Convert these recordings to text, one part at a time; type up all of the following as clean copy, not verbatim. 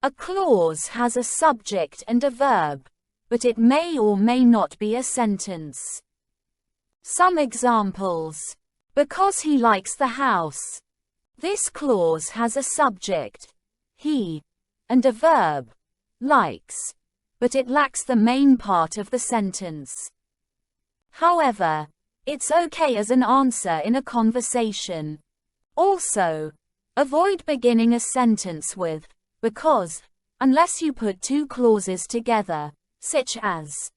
A clause has a subject and a verb, but it may or may not be a sentence. Some examples. Because he likes the house. This clause has a subject, he, and a verb, likes, but it lacks the main part of the sentence. However, it's okay as an answer in a conversation. Also, avoid beginning a sentence with because, unless you put two clauses together, such as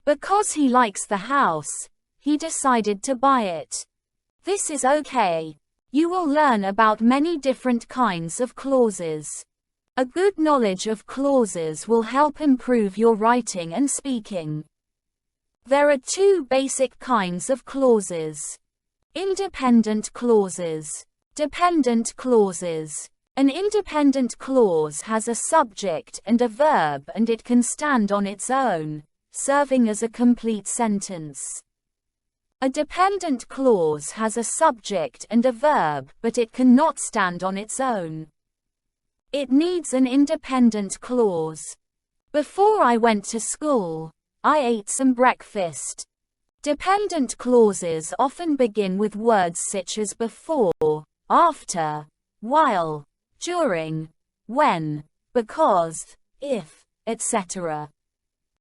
because he likes the house, he decided to buy it. This is okay. You will learn about many different kinds of clauses. A good knowledge of clauses will help improve your writing and speaking. There are two basic kinds of clauses. Independent clauses. Dependent clauses. An independent clause has a subject and a verb and it can stand on its own, serving as a complete sentence. A dependent clause has a subject and a verb but it cannot stand on its own. It needs an independent clause. Before I went to school, I ate some breakfast. Dependent clauses often begin with words such as before, after, while, during, when, because, if, etc.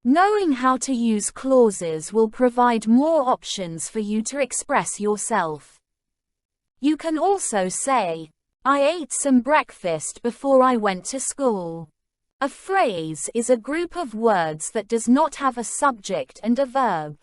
Knowing how to use clauses will provide more options for you to express yourself. You can also say, I ate some breakfast before I went to school. A phrase is a group of words that does not have a subject and a verb.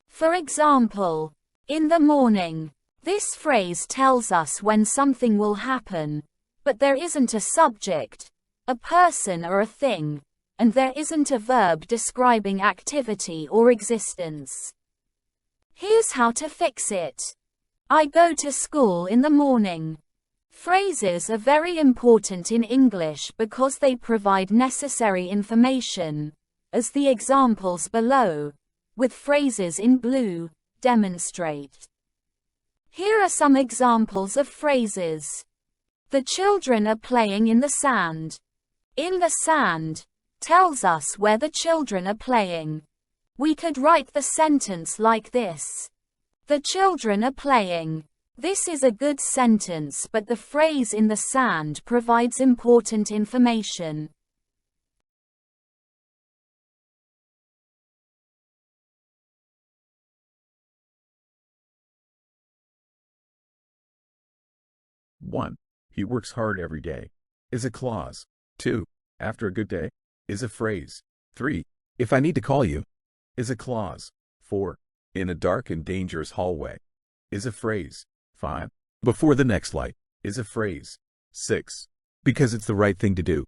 For example, in the morning. This phrase tells us when something will happen, but there isn't a subject, a person or a thing, and there isn't a verb describing activity or existence. Here's how to fix it. I go to school in the morning. Phrases are very important in English because they provide necessary information, as the examples below, with phrases in blue, demonstrate. Here are some examples of phrases. The children are playing in the sand. In the sand tells us where the children are playing. We could write the sentence like this. The children are playing. This is a good sentence, but the phrase in the sand provides important information. One. He works hard every day is a clause. 2. After a good day is a phrase. 3. If I need to call you is a clause. 4. In a dark and dangerous hallway is a phrase. 5. Before the next light is a phrase. 6. Because it's the right thing to do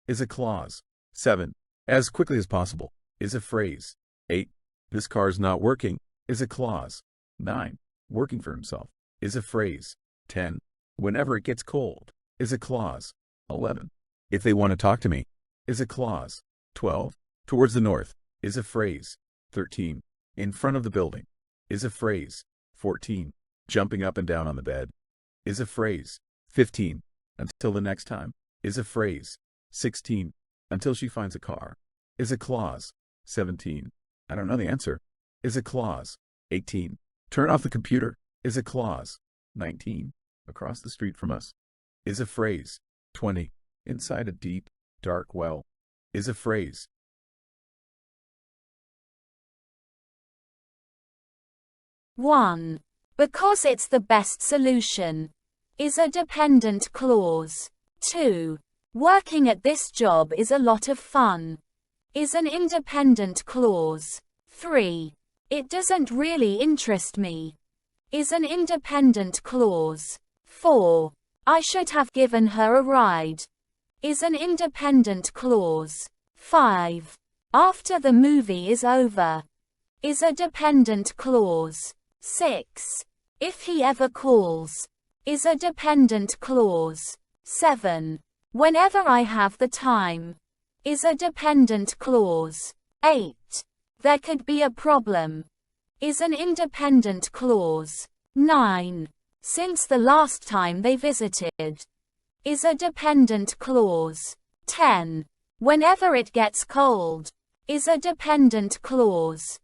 is a clause. 7. As quickly as possible is a phrase. 8. This car's not working is a clause. 9. Working for himself is a phrase. 10. Whenever it gets cold is a clause. 11. If they want to talk to me is a clause. 12. Towards the north is a phrase. 13. In front of the building is a phrase. 14. Jumping up and down on the bed is a phrase. 15. Until the next time is a phrase. 16. Until she finds a car is a clause. 17. I don't know the answer is a clause. 18. Turn off the computer is a clause. 19. Across the street from us is a phrase. 20. Inside a deep, dark well is a phrase. One. Because it's the best solution is a dependent clause. 2. Working at this job is a lot of fun is an independent clause. 3. It doesn't really interest me is an independent clause. 4. I should have given her a ride is an independent clause. 5. After the movie is over is a dependent clause. 6. If he ever calls is a dependent clause. 7. Whenever I have the time is a dependent clause. 8. There could be a problem is an independent clause. 9. Since the last time they visited is a dependent clause. 10. Whenever it gets cold is a dependent clause.